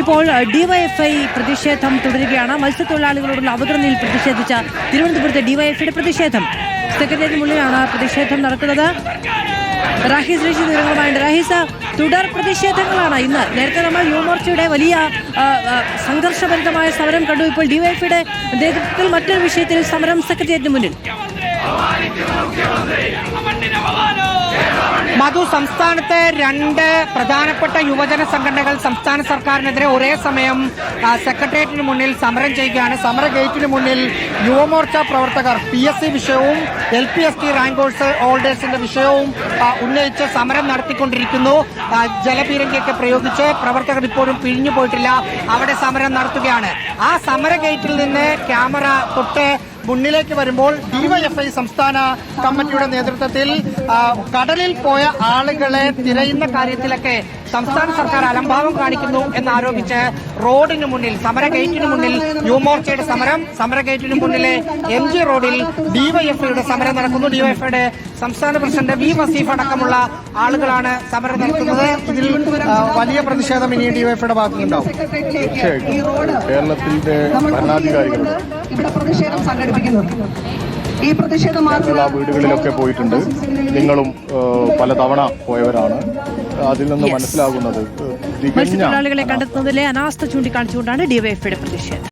ഇപ്പോൾ ഡിവൈഎഫ്ഐ പ്രതിഷേധം തുടരുകയാണ്. മത്സ്യത്തൊഴിലാളികളോടുള്ള അവഗണനയിൽ പ്രതിഷേധിച്ച തിരുവനന്തപുരത്തെ ഡിവൈഎഫ്ഐയുടെ പ്രതിഷേധം. സെക്രട്ടേറിയറ്റിന് മുന്നിലാണ് പ്രതിഷേധം നടക്കുന്നത്. റാഹിസ് ഋഷി വിവരങ്ങളുമായുണ്ട്. റാഹിസ്, തുടർ പ്രതിഷേധങ്ങളാണ് ഇന്ന്. നേരത്തെ നമ്മൾ യുവമോർച്ചയുടെ വലിയ സംഘർഷഭരിതമായ സമരം കണ്ടു. ഇപ്പോൾ ഡിവൈഎഫ്ഐയുടെ നേതൃത്വത്തിൽ മറ്റൊരു വിഷയത്തിൽ സമരം സെക്രട്ടേറിയറ്റിന് മുന്നിൽ. മധു, സംസ്ഥാനത്തെ രണ്ട് പ്രധാനപ്പെട്ട യുവജന സംഘടനകൾ സംസ്ഥാന സർക്കാരിനെതിരെ ഒരേ സമയം സെക്രട്ടേറിയറ്റിന് മുന്നിൽ സമരം ചെയ്യുകയാണ്. സമര ഗേറ്റിന് മുന്നിൽ യുവമോർച്ച പ്രവർത്തകർ PSC വിഷയവും LPST റാങ്ക് ഹോൾഡേഴ്സിന്റെ വിഷയവും ഉന്നയിച്ച് സമരം നടത്തിക്കൊണ്ടിരിക്കുന്നു. ജലപീരങ്കിയൊക്കെ പ്രയോഗിച്ച് പ്രവർത്തകർ ഇപ്പോഴും പിരിഞ്ഞു പോയിട്ടില്ല, അവിടെ സമരം നടത്തുകയാണ്. ആ സമര ഗേറ്റിൽ നിന്ന് ക്യാമറ തൊട്ട് മുന്നിലേക്ക് വരുമ്പോൾ ഡിവൈഎഫ്ഐ സംസ്ഥാന കമ്മിറ്റിയുടെ നേതൃത്വത്തിൽ കടലിൽ പോയ ആളുകളെ തിരയുന്ന കാര്യത്തിലൊക്കെ സംസ്ഥാന സർക്കാർ അലംഭാവം കാണിക്കുന്നു എന്നാരോപിച്ച് റോഡിന് മുന്നിൽ, സമര ഗേറ്റിന് മുന്നിൽ യുവമോർച്ചയുടെ സമര ഗേറ്റിന് മുന്നിലെ MG റോഡിൽ ഡിവൈഎഫ്ഐയുടെ സമരം നടക്കുന്നു. ഡിവൈഎഫ്ഐയുടെ സംസ്ഥാന പ്രസിഡന്റ് V വസീഫ് അടക്കമുള്ള ആളുകളാണ് സമരം നടത്തുന്നത്. ഇതിൽ വലിയ പ്രതിഷേധം ഇനി ഡിവൈഎഫ്ഐയുടെ ഭാഗത്തുനിന്നുണ്ടാവും. കേരളത്തിന്റെ ഭരണാധികാരികൾ ഇവിടെ പ്രതിഷേധം സംഘടിപ്പിക്കുന്നത്. ഈ പ്രതിഷേധം വീടുകളിലൊക്കെ പോയിട്ടുണ്ട്. നിങ്ങളും പലതവണ പോയവരാണ്. അതിൽ നിന്ന് മനസ്സിലാകുന്നത് മത്സ്യത്തൊഴിലാളികളെ കണ്ടെത്തുന്നതിലെ അനാസ്ഥ ചൂണ്ടിക്കാണിച്ചുകൊണ്ടാണ് ഡിവൈഎഫ്ഐയുടെ പ്രതിഷേധം.